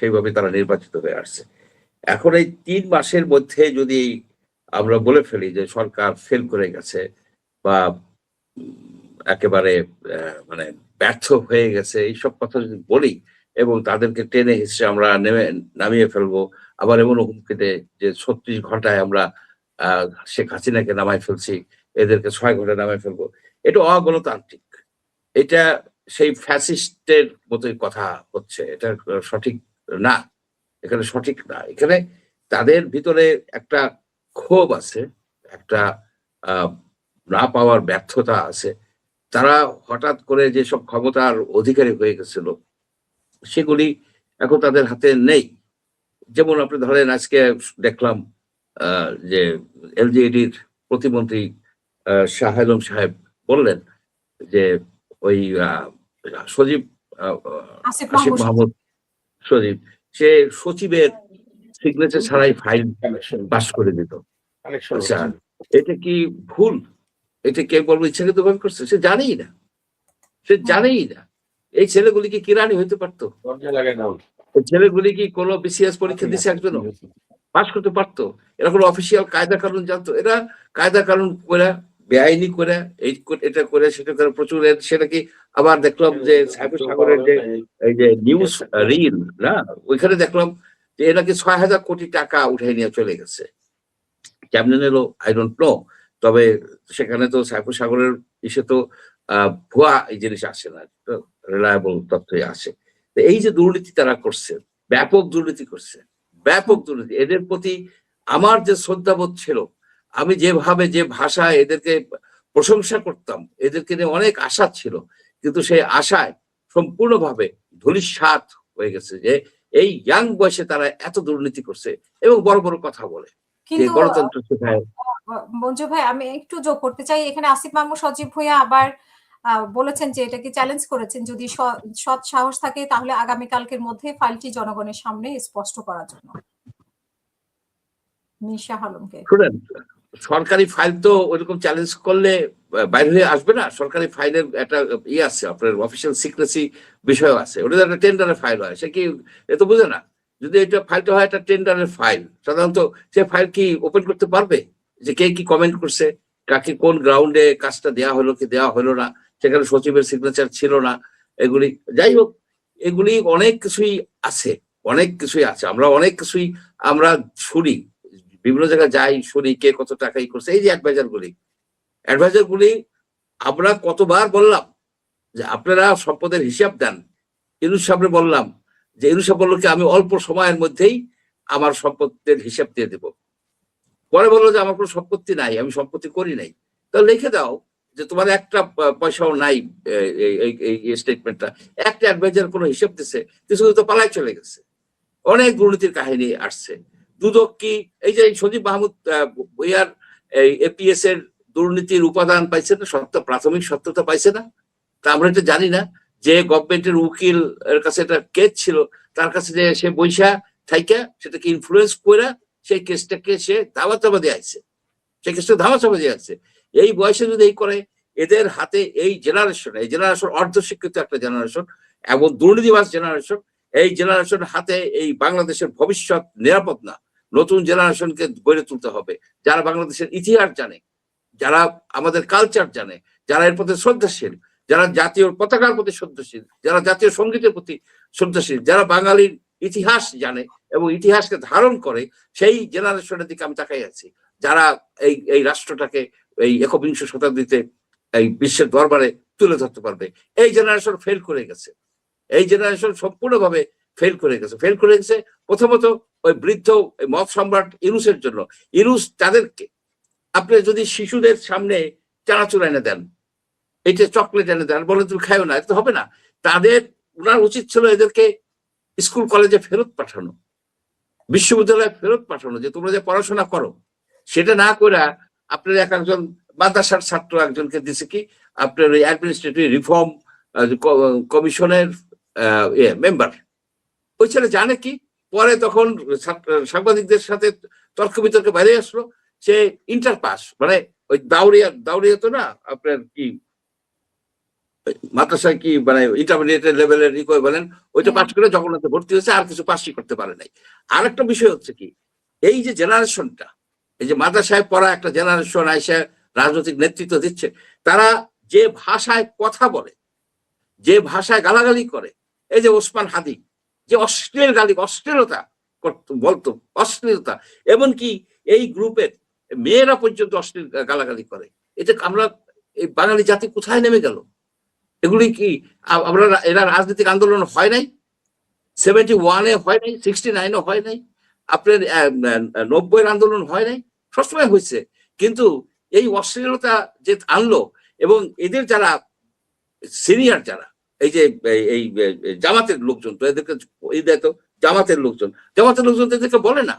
সেইভাবে তারা নির্বাচিত হয়ে আসছে। এখন এই ৩ মাসের মধ্যে যদি আমরা বলে ফেলি যে সরকার ফেল করে গেছে বা একেবারে মানে ব্যর্থ হয়ে গেছে, এইসব কথা যদি বলি এবং তাদেরকে টেনে হিঁচড়ে আমরা নামিয়ে ফেলবো। আবার এমন হুমকি দেয় যে ৩৬ ঘন্টায় আমরা আ শেখ হাসিনাকে নামায় ফেলছি, এদেরকে ৬ ঘন্টায় নামায় ফেলবো। এটা অগণতান্ত্রিক। এটা সেই ফ্যাসিস্টের মতোই কথা হচ্ছে। এটা সঠিক না। এখানে সঠিক না। এখানে তাদের ভিতরে একটা ক্ষোভ আছে, একটা আ না পাওয়ার ব্যর্থতা আছে। তারা হঠাৎ করে যেসব ক্ষমতার অধিকারী হয়ে গেছিল, সেগুলি এখন তাদের হাতে নেই। যেমন আপনি ধরেন আজকে দেখলাম আ যে এলজেইডির প্রতিমন্ত্রী শাহ আলম সাহেব বললেন যে ওই আ সজীব আ আ আসিফ আসিফ মাহমুদ মাহমুদ সজীব, সে সচিবের সিগনেচার ছাড়াই ফাইল পাস করে দিত। আচ্ছা, এটা কি ভুল? এটা কে বলবো ইচ্ছাকৃতভাবে করছে? সে জানেই না। সে জানেই না। এই ছেলেগুলি কি কিরানি হইতে পারত? এই ছেলেগুলি কি কোন বিসিএস পরীক্ষা দিছে একজনও? পাস করতে পারত? এরা কোন অফিসিয়াল কায়দা কানুন জানতো? এরা কায়দা কানুন কইরা, বেআইনি কইরা, এটা করে সেটা করে প্রচুর সেটা কি আবার দেখলাম যে সাইফুল সাগরের যে এই যে নিউজ রিল না? ওইখানে দেখলাম যে এ নাকি ৬,০০০ কোটি টাকা উঠায় নিয়ে চলে গেছে। কেমনে নিল I don't know. তবে সেখানে তো সাইফুল সাগরের ইসে তো আ ভুয়া এই জিনিস আসে না। তো রিলায়েবল তথ্যই আসে। তো এই যে দুর্নীতি তারা করছে, ব্যাপক দুর্নীতি করছে। ব্যাপক দুর্নীতি। এদের প্রতি আমার যে শ্রদ্ধাবোধ ছিল, আমি যেভাবে যে ভাষায় এদেরকে প্রশংসা করতাম, এদেরকে নিয়ে অনেক আশা ছিল। কিন্তু সেই আশায় সম্পূর্ণভাবে ধূলিসাৎ হয়ে গেছে যে এই ইয়াং বয়সে তারা এত দুর্নীতি করছে এবং বড়, বড় কথা বলে। যে কিন্তু গণতন্ত্র শেখায়। মঞ্জু ভাই আমি একটু যোগ করতে চাই। এখানে আসিফ মাহমুদ সজীব ভুঁইয়া আবার বলেছেন যে এটাকে চ্যালেঞ্জ করেছেন যদি সৎ সাহস থাকে তাহলে আগামী কালকের মধ্যে ফাইলটি জনগণের সামনে স্পষ্ট করার জন্য। মীর শাহ আলমকে। শুনেন, সরকারি ফাইল তো ওইরকম চ্যালেঞ্জ করলে বাইরে হয়ে আসবে না। সরকারি ফাইলের একটা আছে, আপনার অফিসিয়াল সিক্রেসি বিষয় আছে। ওটা একটা টেন্ডারের ফাইল হয়। সে কি এ তো বুঝে না। যদি এটা ফাইলটা হয় একটা টেন্ডারের ফাইল, সাধারণত সে ফাইল কি ওপেন করতে পারবে? যে কে কি কমেন্ট করছে, কাকে কোন গ্রাউন্ডে কাজটা দেওয়া হলো কি দেওয়া হলো না, সেখানে সচিবের সিগনেচার ছিল না, এগুলি যাই হোক, এগুলি অনেক কিছুই আছে, অনেক কিছুই আছে। আমরা অনেক কিছুই আমরা শুনি, বিভিন্ন জায়গায় যাই, শুনি কে কত টাকাই করছে। এই যে অ্যাডভাইজার গুলি আমরা কতবার বললাম যে আপনারা সম্পদের হিসাব দেন। ইউনুস সাহেবরে বললাম যে ইউনুস সাহেব বলল কি আমি অল্প সময়ের মধ্যেই আমার সম্পত্তির হিসাব দিয়ে দেব। পরে বললো যে আমার কোনো সম্পত্তি নাই, আমি সম্পত্তি করি নাই। তাহলে লিখে দাও যে তোমার একটা পয়সাও নাই এই স্টেটমেন্টটা। একটা অ্যাডভাইজার কোনো হিসাব দিছে, কিছু তো পালায় চলে গেছে। অনেক দুর্নীতির কাহিনী আসছে। দুদক কি এই যে সজীব মাহমুদ ভুঁইয়ার এপিএস এর দুর্নীতির উপাদান পাইছে না, প্রাথমিক সত্যতা পাইছে না? তা আমরা এটা জানি না যে গভর্নমেন্টের উকিল এর কাছে একটা কেস ছিল, তার কাছে যে সে বৈশা থাইকা সেটাকে ইনফ্লুয়েন্স করে সেই কেসটাকে সে ধামাচাপা দিয়ে আসছে, সেই কেসটা ধামাচাপা দিয়ে আসছে। এই বয়সে যদি এই করে, এদের হাতে এই জেনারেশন অর্ধশিক্ষিত একটা জেনারেশন এবং দুর্নীতিবাজ জেনারেশন, এই জেনারেশন হাতে এই বাংলাদেশের ভবিষ্যৎ নিরাপদ না। নতুন জেনারেশনকে গড়ে তুলতে হবে, যারা বাংলাদেশের ইতিহাস জানে, যারা আমাদের কালচার জানে, যারা এর প্রতি শ্রদ্ধাশীল, যারা জাতীয় পতাকার প্রতি শ্রদ্ধাশীল, যারা জাতীয় সঙ্গীতের প্রতি শ্রদ্ধাশীল, যারা বাঙালির ইতিহাস জানে এবং ইতিহাসকে ধারণ করে, সেই জেনারেশনের দিকে আমি তাকাই আছি, যারা এই রাষ্ট্রটাকে এই একবিংশ শতাব্দীতে এই বিশ্বের দরবারে তুলে ধরতে পারবে। এই জেনারেশন ফেল করে গেছে। এই জেনারেশন সম্পূর্ণভাবে ফেল করে গেছে। প্রথমত ওই বৃদ্ধ মত সম্রাট ইউনুসের জন্য। ইউনুস তাদেরকে, আপনি যদি শিশুদের সামনে চানাচুর এনে দেন, এইটা চকলেট এনে দেন, বলে তুমি খাইও না, এটা হবে না। তাদের ওনার উচিত ছিল এদেরকে স্কুল কলেজে ফেরত পাঠানো, বিশ্ববিদ্যালয়ে ফেরত পাঠানো, যে তোমরা যে পড়াশোনা করো। সেটা না করে আপনার একজন মাদ্রাসার ছাত্র একজনকে দিছে কি আপনার ওই অ্যাডমিনিস্ট্রেটিভ রিফর্ম কমিশনের মেম্বার। ওই ছেলে জানে কি, পরে তখন সাংবাদিকদের সাথে তর্ক বিতর্কে বাইরে আসলো, সে ইন্টার পাস, মানে ওই দাউরিয়া তো না আপনার কি মাদ্রাসায় কি মানে ইন্টারমিডিয়েট লেভেলের বলেন ওইটা হ্যাঁ। পাস করে জগন্নাথে ভর্তি হয়েছে, আর কিছু পাসই করতে পারে নাই। আর একটা বিষয় হচ্ছে কি, এই যে জেনারেশনটা, এই যে মাদ্রাসায় পড়া একটা জেনারেশন আইসা রাজনৈতিক নেতৃত্ব দিচ্ছে, তারা যে ভাষায় কথা বলে, যে ভাষায় গালাগালি করে, এই যে ওসমান হাদি যে অশ্লীল গালি, অশ্লীলতা বলতো, অশ্লীলতা, এমনকি এই গ্রুপের মেয়েরা পর্যন্ত অশ্লীল গালাগালি করে, এটা আমরা এই বাঙালি জাতি কোথায় নেমে গেল? এগুলি কি আমরা, এরা রাজনৈতিক আন্দোলন হয় নাই, 71-এ হয় নাই, 69-এ হয় নাই, আপনার 90-এর আন্দোলন হয় নাই, সবসময় হয়েছে। কিন্তু এই অশ্লীলতা যে আনলো, এবং এদের যারা সিনিয়র, যারা এই যে এই জামাতের লোকজন, তো এদেরকে এই দেয় তো জামাতের লোকজন, জামাতের লোকজন এদেরকে বলে না